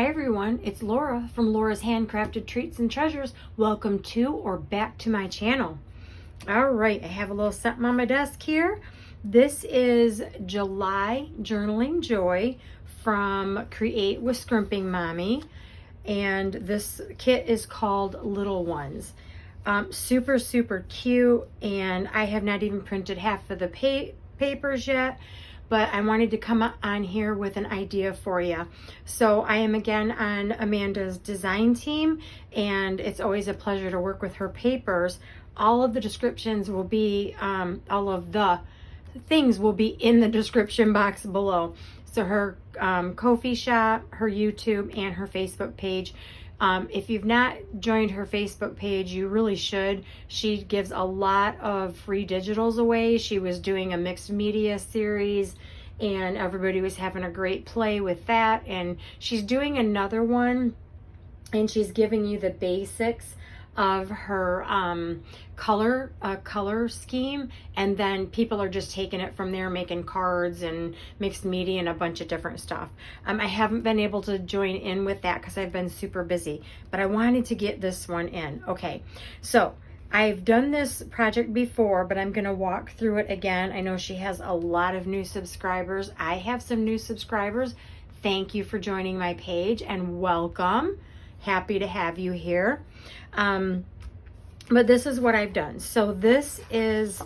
Hi everyone, it's Laura from Laura's Handcrafted Treats and Treasures. Welcome to or back to my channel. All right, I have a little something on my desk here. This is July Journaling Joy from Create with Scrimping Mommy. And this kit is called Little Ones. Super, super cute. And I have not even printed half of the papers yet, but I wanted to come on here with an idea for you. So I am again on Amanda's design team, and it's always a pleasure to work with her papers. All of the descriptions will be, all of the things will be in the description box below. So her Ko-fi shop, her YouTube, and her Facebook page. If you've not joined her Facebook page, you really should. She gives a lot of free digitals away. She was doing a mixed media series and everybody was having a great play with that. And she's doing another one and she's giving you the basics of her color scheme, and then people are just taking it from there, making cards and mixed media and a bunch of different stuff. I haven't been able to join in with that because I've been super busy, but I wanted to get this one in. Okay, so I've done this project before, but I'm going to walk through it again. I know she has a lot of new subscribers. I have some new subscribers. Thank you for joining my page and welcome. Happy to have you here. But this is what I've done. So this is,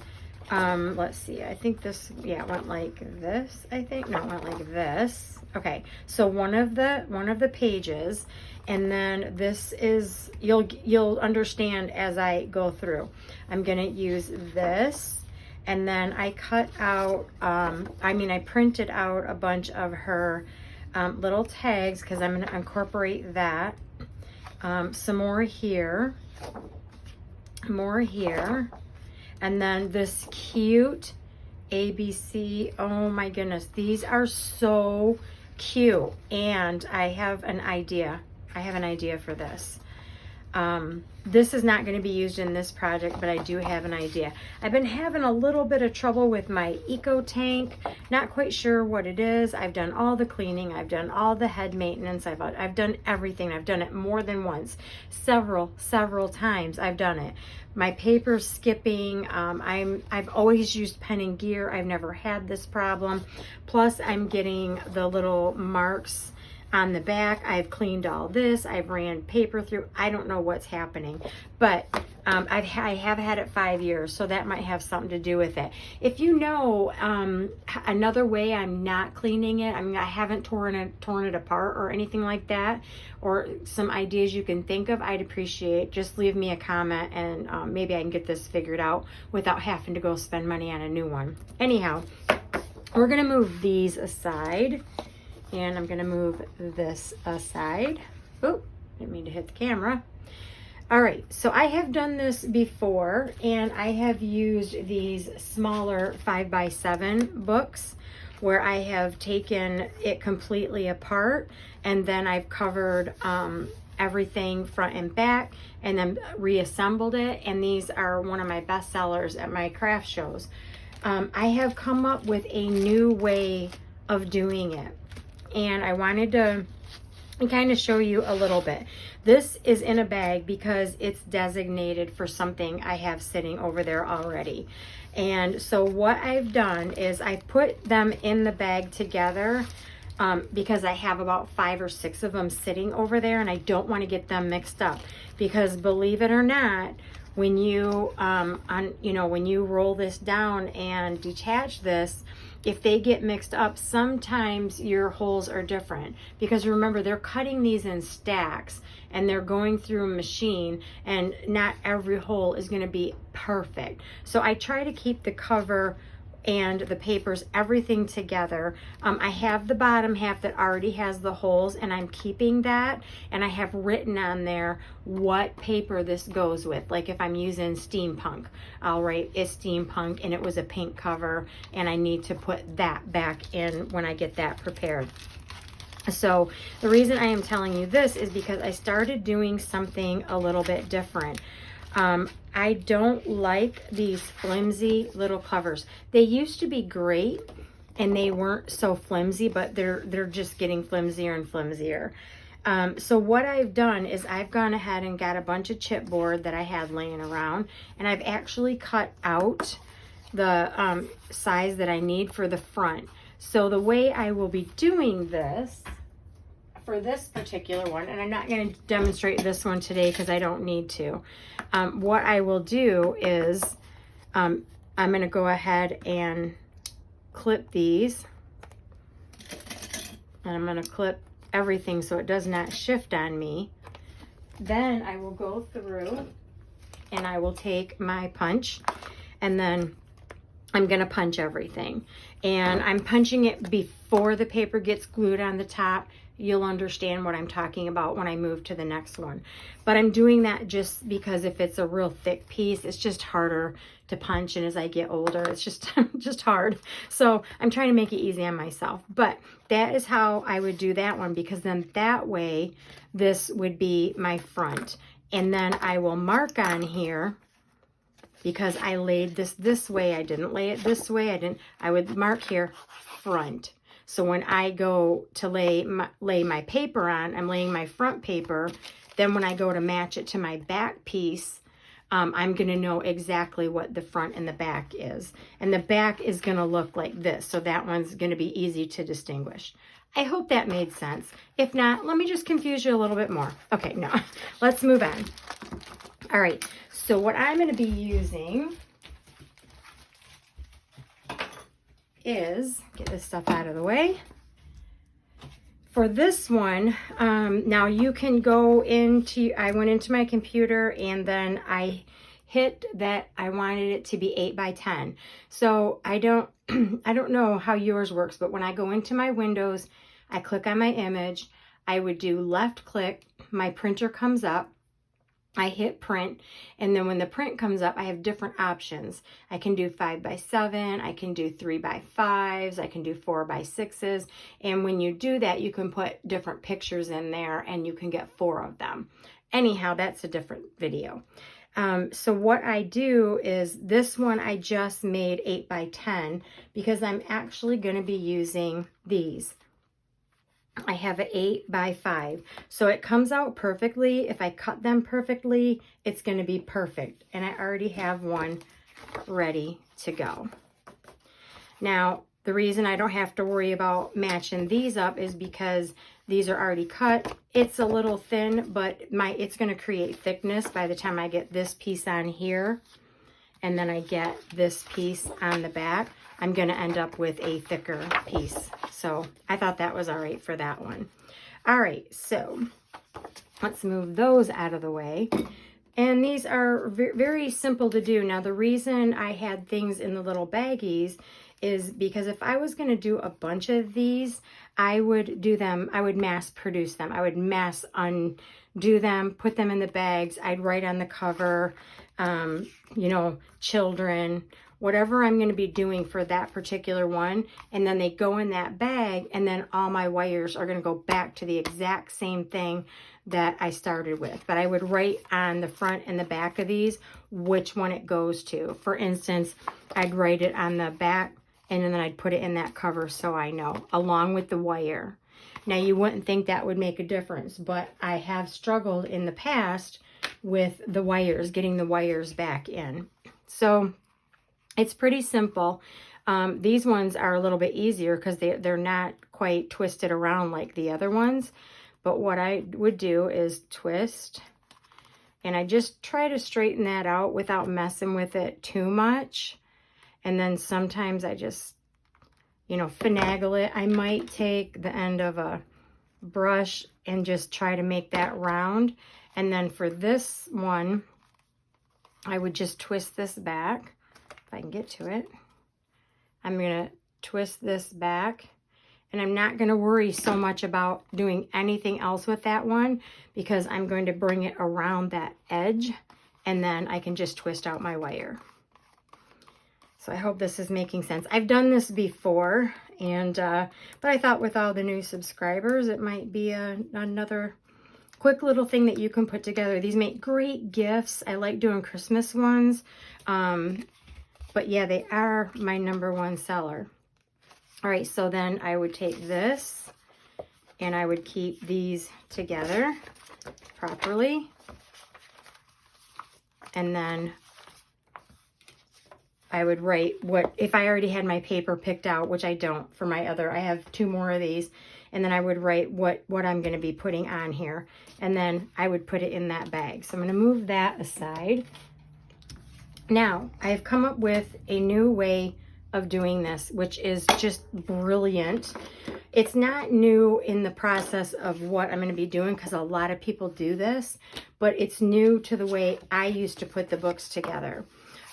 let's see, I think this, yeah, it went like this, I think. No, it went like this. Okay, so one of the pages, and then this is, you'll understand as I go through. I'm gonna use this, and then I cut out, I printed out a bunch of her little tags because I'm gonna incorporate that. Some more here, and then this cute ABC. Oh my goodness, these are so cute. And I have an idea. For this. This is not going to be used in this project, but I do have an idea. I've been having a little bit of trouble with my eco tank. Not quite sure what it is. I've done all the cleaning. I've done all the head maintenance. I've done everything. I've done it more than once. Several times I've done it. My paper's skipping. I've always used pen and gear. I've never had this problem. Plus I'm getting the little marks on the back. I've cleaned all this. I've ran paper through. I don't know what's happening, but I have had it 5 years, so that might have something to do with it. If you know another way I'm not cleaning it, I haven't torn it apart or anything like that, or some ideas you can think of, I'd appreciate. Just leave me a comment, and maybe I can get this figured out without having to go spend money on a new one. Anyhow, we're gonna move these aside. And I'm going to move this aside. Oh, didn't mean to hit the camera. All right, so I have done this before, and I have used these smaller 5x7 books where I have taken it completely apart, and then I've covered everything front and back, and then reassembled it. And these are one of my best sellers at my craft shows. I have come up with a new way of doing it, and I wanted to kind of show you a little bit. This is in a bag because it's designated for something I have sitting over there already. And so what I've done is I put them in the bag together because I have about 5 or 6 of them sitting over there, and I don't want to get them mixed up, because believe it or not, when you when you roll this down and detach this, if they get mixed up, sometimes your holes are different, because remember, they're cutting these in stacks and they're going through a machine, and not every hole is going to be perfect. So I try to keep the cover and the papers, everything together. I have the bottom half that already has the holes, and I'm keeping that, and I have written on there what paper this goes with. Like if I'm using steampunk, I'll write it's steampunk and it was a pink cover, and I need to put that back in when I get that prepared. So the reason I am telling you this is because I started doing something a little bit different. I don't like these flimsy little covers. They used to be great and they weren't so flimsy, but they're just getting flimsier and flimsier. So what I've done is I've gone ahead and got a bunch of chipboard that I had laying around, and I've actually cut out the size that I need for the front. So the way I will be doing this for this particular one, and I'm not going to demonstrate this one today because I don't need to. What I will do is I'm going to go ahead and clip these, and I'm going to clip everything so it does not shift on me. Then I will go through and I will take my punch, and then I'm going to punch everything. And I'm punching it before the paper gets glued on the top. You'll understand what I'm talking about when I move to the next one. But I'm doing that just because if it's a real thick piece, it's just harder to punch. And as I get older, it's just, just hard. So I'm trying to make it easy on myself. But that is how I would do that one, because then that way this would be my front. And then I will mark on here, because I laid this way. I didn't lay it this way. I would mark here front. So when I go to lay my paper on, I'm laying my front paper. Then when I go to match it to my back piece, I'm going to know exactly what the front and the back is. And the back is going to look like this. So that one's going to be easy to distinguish. I hope that made sense. If not, let me just confuse you a little bit more. Okay, no, let's move on. All right, so what I'm going to be using is, get this stuff out of the way. For this one, now you can go into, I went into my computer and then I hit that I wanted it to be 8 by 10. So I don't know how yours works, but when I go into my Windows, I click on my image, I would do left click, my printer comes up, I hit print, and then when the print comes up, I have different options. I can do 5 by 7, I can do 3 by 5s, I can do 4 by 6s, and when you do that, you can put different pictures in there, and you can get 4 of them. Anyhow, that's a different video. So what I do is, this one I just made 8 by 10, because I'm actually going to be using these. I have an 8 by 5. So it comes out perfectly. If I cut them perfectly, it's going to be perfect. And I already have one ready to go. Now, the reason I don't have to worry about matching these up is because these are already cut. It's a little thin, but it's going to create thickness by the time I get this piece on here. And then I get this piece on the back. I'm going to end up with a thicker piece. So I thought that was all right for that one. All right, so let's move those out of the way. And these are very simple to do. Now, the reason I had things in the little baggies is because if I was going to do a bunch of these, I would do them, I would mass produce them. I would mass undo them, put them in the bags. I'd write on the cover, you know, children, whatever I'm going to be doing for that particular one. And then they go in that bag, and then all my wires are going to go back to the exact same thing that I started with. But I would write on the front and the back of these which one it goes to. For instance, I'd write it on the back, and then I'd put it in that cover so I know, along with the wire. Now, you wouldn't think that would make a difference, but I have struggled in the past with the wires, getting the wires back in. So it's pretty simple. These ones are a little bit easier because they're not quite twisted around like the other ones. But what I would do is twist, and I just try to straighten that out without messing with it too much. And then sometimes I just, you know, finagle it. I might take the end of a brush and just try to make that round. And then for this one, I would just twist this back. If I can get to it, I'm going to twist this back, and I'm not going to worry so much about doing anything else with that one, because I'm going to bring it around that edge, and then I can just twist out my wire. So I hope this is making sense. I've done this before, and but I thought with all the new subscribers, it might be another quick little thing that you can put together. These make great gifts. I like doing Christmas ones. But yeah, they are my #1 seller. All right, so then I would take this, and I would keep these together properly. And then I would write what, if I already had my paper picked out, which I don't for my other, I have 2 more of these. And then I would write what I'm going to be putting on here. And then I would put it in that bag. So I'm going to move that aside. Now, I've come up with a new way of doing this, which is just brilliant. It's not new in the process of what I'm going to be doing, because a lot of people do this, but it's new to the way I used to put the books together.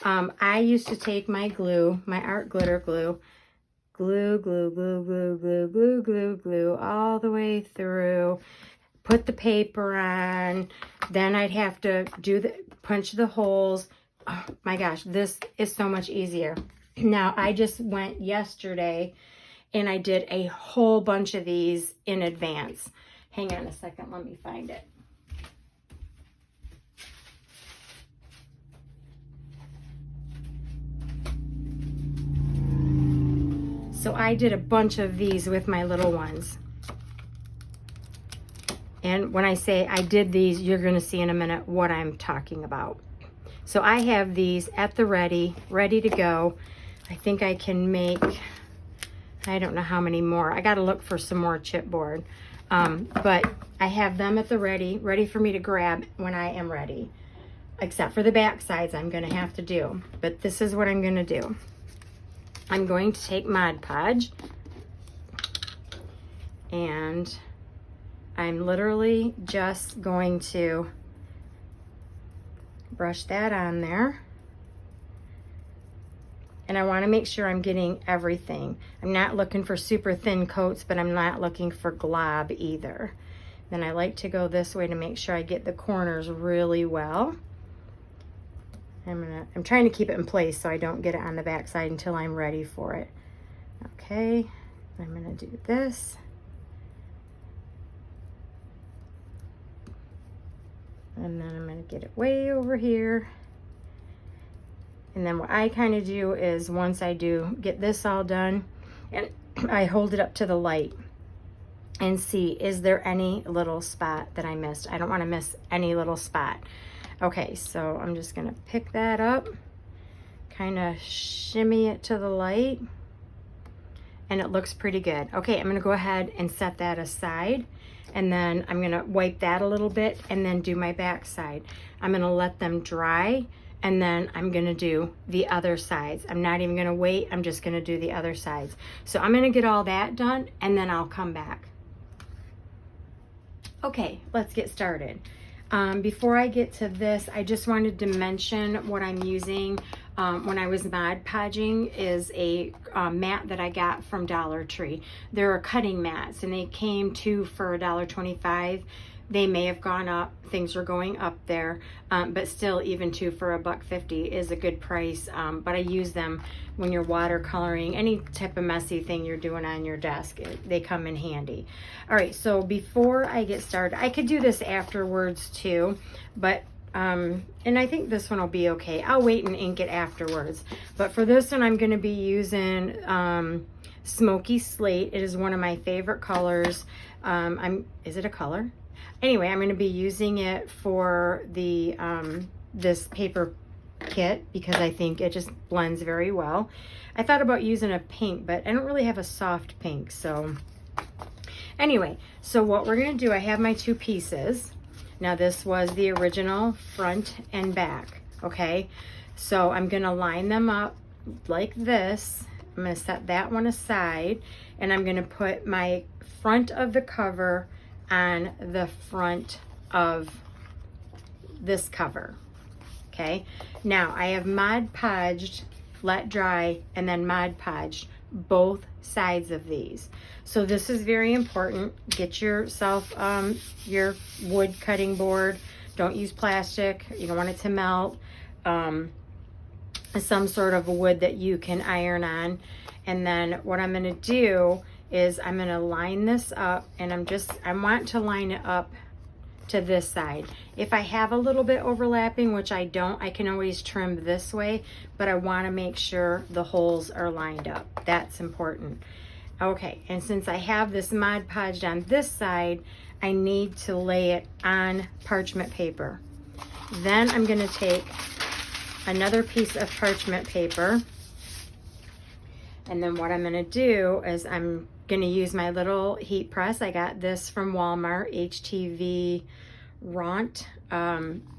I used to take my glue, my art glitter glue, glue all the way through, put the paper on, then I'd have to punch the holes. Oh my gosh, this is so much easier. Now, I just went yesterday and I did a whole bunch of these in advance. Hang on a second, let me find it. So I did a bunch of these with my little ones. And when I say I did these, you're going to see in a minute what I'm talking about. So I have these at the ready to go. I think I can make, I don't know how many more. I got to look for some more chipboard. But I have them at the ready for me to grab when I am ready. Except for the back sides I'm going to have to do. But this is what I'm going to do. I'm going to take Mod Podge. And I'm literally just going to brush that on there. And I want to make sure I'm getting everything. I'm not looking for super thin coats, but I'm not looking for glob either. Then I like to go this way to make sure I get the corners really well. I'm trying to keep it in place so I don't get it on the back side until I'm ready for it. Okay, I'm gonna do this. And then I'm going to get it way over here. And then what I kind of do is once I do get this all done, and I hold it up to the light and see, is there any little spot that I missed? I don't want to miss any little spot. Okay, so I'm just going to pick that up, kind of shimmy it to the light, and it looks pretty good. Okay, I'm going to go ahead and set that aside. And then I'm gonna wipe that a little bit and then do my back side. I'm gonna let them dry and then I'm gonna do the other sides. I'm not even gonna wait, I'm just gonna do the other sides. So I'm gonna get all that done and then I'll come back. Okay, let's get started. Before I get to this, I just wanted to mention what I'm using when I was Mod Podging is a mat that I got from Dollar Tree. They're cutting mats and they came for $1.25. They may have gone up, things are going up there, but still even for $1.50 is a good price. But I use them when you're watercoloring, any type of messy thing you're doing on your desk, they come in handy. All right, so before I get started, I could do this afterwards too, but and I think this one will be okay. I'll wait and ink it afterwards. But for this one, I'm going to be using Smoky Slate. It is one of my favorite colors. Is it a color? Anyway, I'm going to be using it for the this paper kit because I think it just blends very well. I thought about using a pink, but I don't really have a soft pink. So anyway, so what we're going to do, I have my 2 pieces. Now this was the original front and back, okay? So I'm going to line them up like this. I'm going to set that one aside and I'm going to put my front of the cover on the front of this cover, okay? Now I have Mod Podged, let dry, and then Mod Podged both sides of these. So this is very important. Get yourself your wood cutting board. Don't use plastic. You don't want it to melt. Some sort of wood that you can iron on. And then what I'm going to do is I'm going to line this up, and I want to line it up to this side. If I have a little bit overlapping, which I don't, I can always trim this way, but I want to make sure the holes are lined up. That's important. Okay, and since I have this Mod Podge on this side, I need to lay it on parchment paper. Then I'm gonna take another piece of parchment paper, and then what I'm gonna do is I'm gonna use my little heat press. I got this from Walmart, HTV Ront.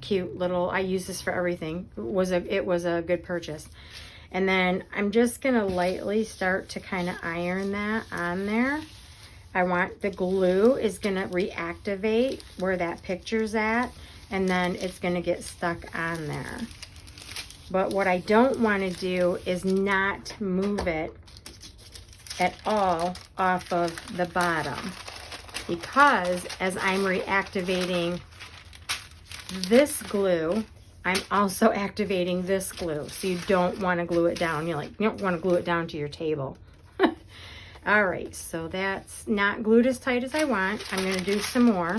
Cute little, I use this for everything. It was a good purchase. And then I'm just gonna lightly start to kind of iron that on there. I want the glue is gonna reactivate where that picture's at, and then it's gonna get stuck on there. But what I don't wanna do is not move it at all off of the bottom, because as I'm reactivating this glue, I'm also activating this glue. So you don't want to glue it down. You don't want to glue it down to your table. All right, so that's not glued as tight as I want. I'm going to do some more.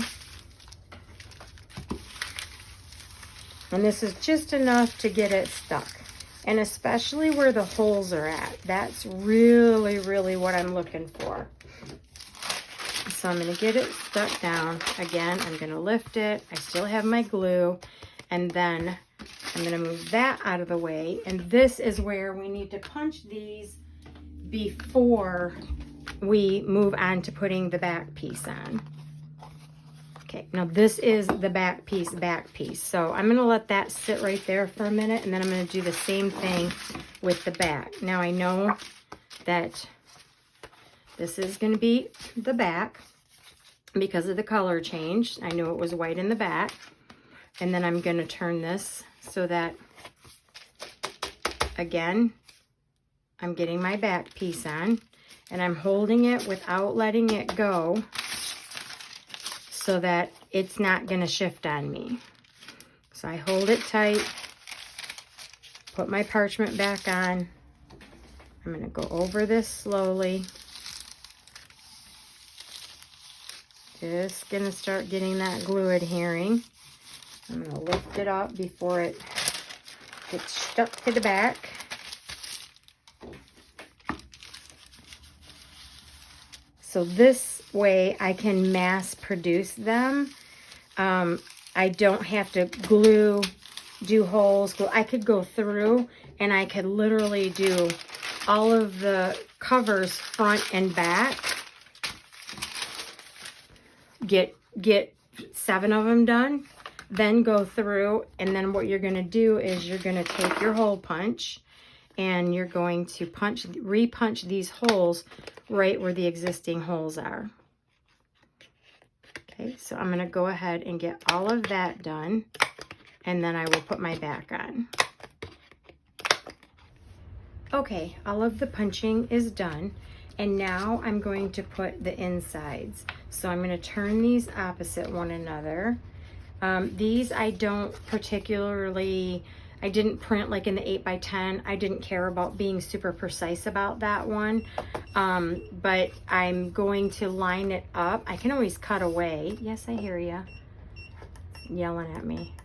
And this is just enough to get it stuck. And especially where the holes are at. That's really, really what I'm looking for. So I'm going to get it stuck down. Again, I'm going to lift it. I still have my glue. And then I'm going to move that out of the way. And this is where we need to punch these before we move on to putting the back piece on. Okay, now this is the back piece. So I'm going to let that sit right there for a minute, and then I'm going to do the same thing with the back. Now I know that this is going to be the back because of the color change. I knew it was white in the back. And then I'm going to turn this so that, again, I'm getting my back piece on, and I'm holding it without letting it go so that it's not going to shift on me. So I hold it tight, put my parchment back on. I'm going to go over this slowly. Just going to start getting that glue adhering. I'm going to lift it up before it gets stuck to the back. So this way I can mass produce them. I don't have to do holes. I could go through and I could literally do all of the covers front and back. Get 7 of them done. Then go through, and then what you're going to do is you're going to take your hole punch and you're going to repunch these holes right where the existing holes are. Okay, so I'm going to go ahead and get all of that done, and then I will put my back on. Okay, all of the punching is done, and now I'm going to put the insides. So I'm going to turn these opposite one another. These I don't particularly, I didn't print like in the 8x10. I didn't care about being super precise about that one. But I'm going to line it up. I can always cut away. Yes, I hear you yelling at me.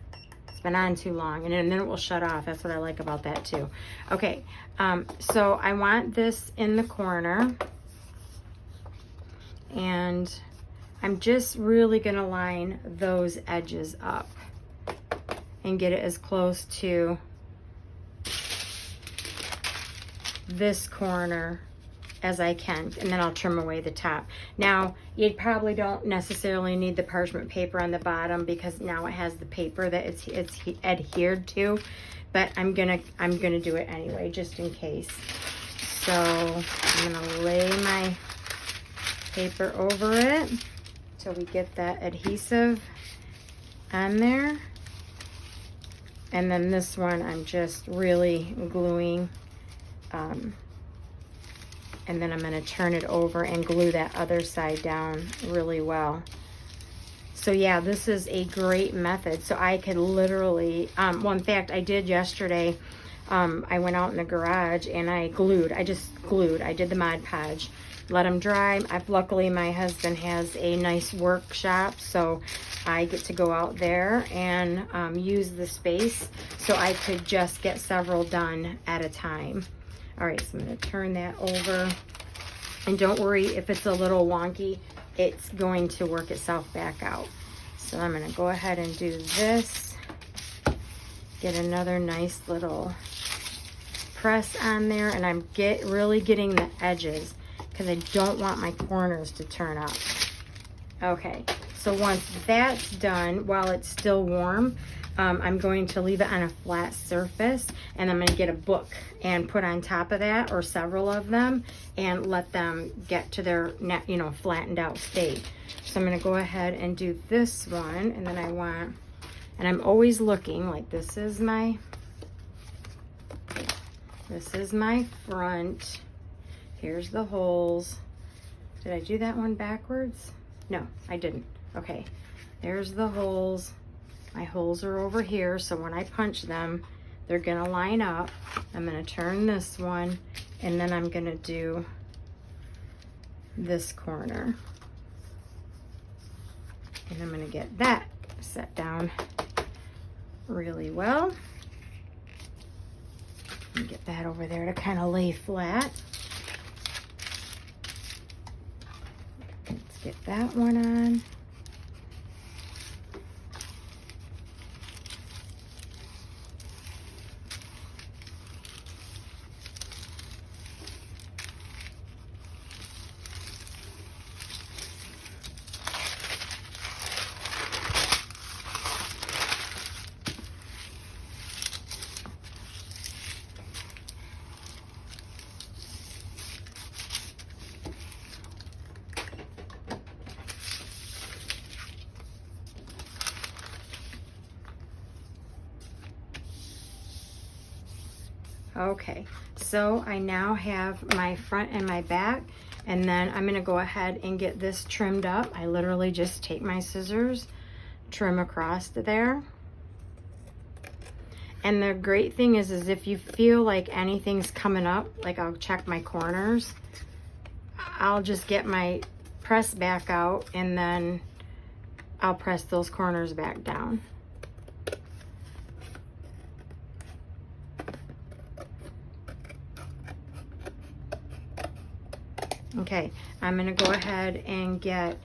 It's been on too long, and then it will shut off. That's what I like about that too. Okay, so I want this in the corner, and I'm just really going to line those edges up and get it as close to this corner as I can, and then I'll trim away the top. Now, you probably don't necessarily need the parchment paper on the bottom because now it has the paper that it's adhered to, but I'm gonna do it anyway, just in case. So I'm gonna lay my paper over it till we get that adhesive on there. And then this one I'm just really gluing, and then I'm going to turn it over and glue that other side down really well. So yeah, this is a great method. So I could literally, well, in fact, I did yesterday. I went out in the garage and I just glued. I did the Mod Podge. Let them dry. Luckily, my husband has a nice workshop, so I get to go out there and use the space so I could just get several done at a time. All right, so I'm going to turn that over And don't worry if it's a little wonky, it's going to work itself back out. So I'm gonna go ahead and do this. Get another nice little press on there, and I'm really getting the edges because I don't want my corners to turn up. Okay, so once that's done, while it's still warm, I'm going to leave it on a flat surface, and I'm going to get a book and put on top of that, or several of them, and let them get to their, you know, flattened out state. So I'm going to go ahead and do this one, and then and I'm always looking, like this is my front. Here's the holes. Did I do that one backwards? No, I didn't. Okay, there's the holes. My holes are over here, so when I punch them, they're gonna line up. I'm gonna turn this one, and then I'm gonna do this corner. And I'm gonna get that set down really well. And get that over there to kind of lay flat. Let's get that one on. Okay, so I now have my front and my back, and then I'm gonna go ahead and get this trimmed up. I literally just take my scissors, trim across to there. And the great thing is if you feel like anything's coming up, like I'll check my corners, I'll just get my press back out, and then I'll press those corners back down. Okay, I'm gonna go ahead and get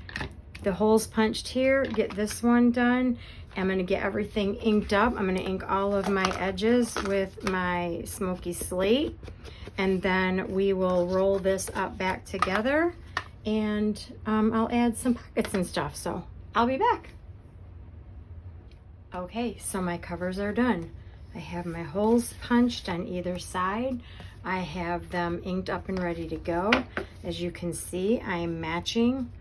the holes punched here, get this one done. I'm gonna get everything inked up. I'm gonna ink all of my edges with my smoky slate, and then we will roll this up back together, and I'll add some pockets and stuff, so I'll be back. Okay, so my covers are done. I have my holes punched on either side. I have them inked up and ready to go. As you can see, I am matching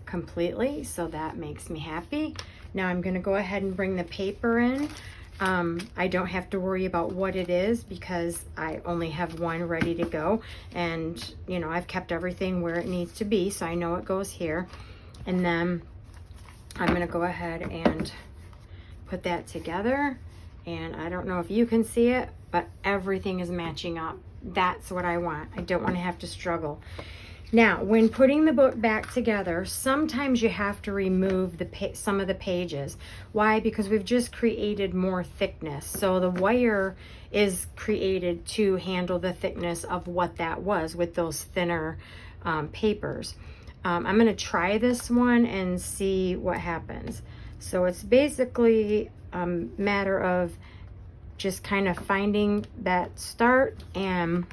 completely, so that makes me happy. Now I'm gonna go ahead and bring the paper in. I don't have to worry about what it is because I only have one ready to go, and you know, I've kept everything where it needs to be, so I know it goes here. And then I'm gonna go ahead and put that together, and I don't know if you can see it, but everything is matching up. That's what I want. I don't want to have to struggle. Now, when putting the book back together, sometimes you have to remove some of the pages. Why? Because we've just created more thickness. So the wire is created to handle the thickness of what that was with those thinner papers. I'm going to try this one and see what happens. So it's basically a matter of just kind of finding that start and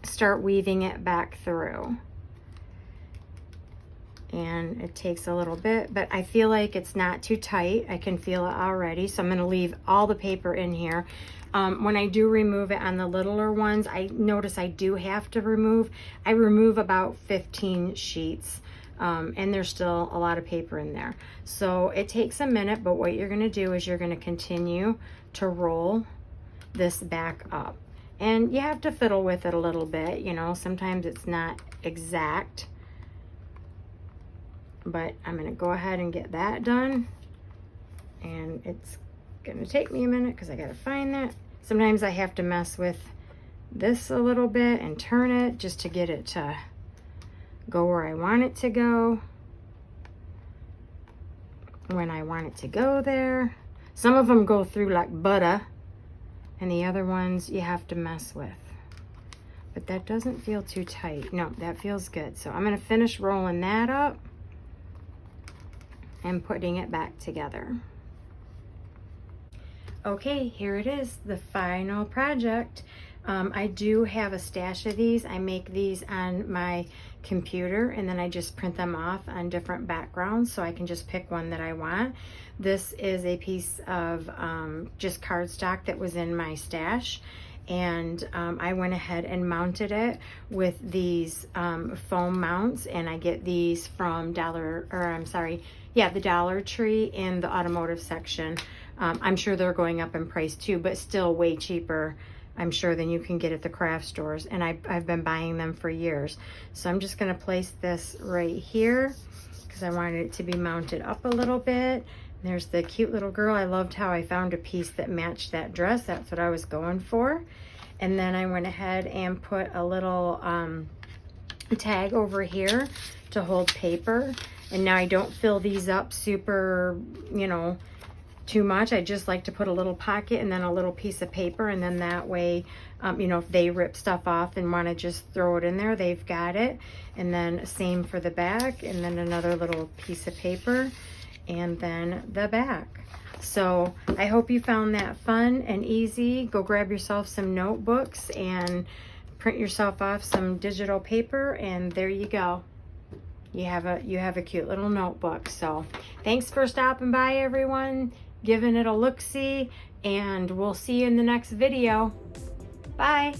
start weaving it back through. And it takes a little bit, but I feel like it's not too tight. I can feel it already, so I'm going to leave all the paper in here. When I do remove it on the littler ones, I notice I do have to remove. I remove about 15 sheets. And there's still a lot of paper in there. So it takes a minute, but what you're gonna do is you're gonna continue to roll this back up. And you have to fiddle with it a little bit, you know, sometimes it's not exact. But I'm gonna go ahead and get that done. And it's gonna take me a minute because I gotta find that. Sometimes I have to mess with this a little bit and turn it just to get it to go where I want it to go, when I want it to go there. Some of them go through like butter, and the other ones you have to mess with. but that doesn't feel too tight. No, that feels good. So I'm gonna finish rolling that up and putting it back together. Okay, here it is, the final project. I do have a stash of these. I make these on my computer and then I just print them off on different backgrounds so I can just pick one that I want. This is a piece of just cardstock that was in my stash, and I went ahead and mounted it with these foam mounts, and I get these from the Dollar Tree in the automotive section. I'm sure they're going up in price too, but still way cheaper, I'm sure, than you can get at the craft stores, and I've been buying them for years. So I'm just gonna place this right here because I wanted it to be mounted up a little bit. There's the cute little girl. I loved how I found a piece that matched that dress. That's what I was going for. And then I went ahead and put a little tag over here to hold paper. And now I don't fill these up super, you know, too much. I just like to put a little pocket and then a little piece of paper, and then that way, you know, if they rip stuff off and want to just throw it in there, they've got it. And then same for the back, and then another little piece of paper, and then the back. So I hope you found that fun and easy. Go grab yourself some notebooks and print yourself off some digital paper, and there you go. You have a cute little notebook. So thanks for stopping by, everyone, giving it a look-see, and we'll see you in the next video. Bye.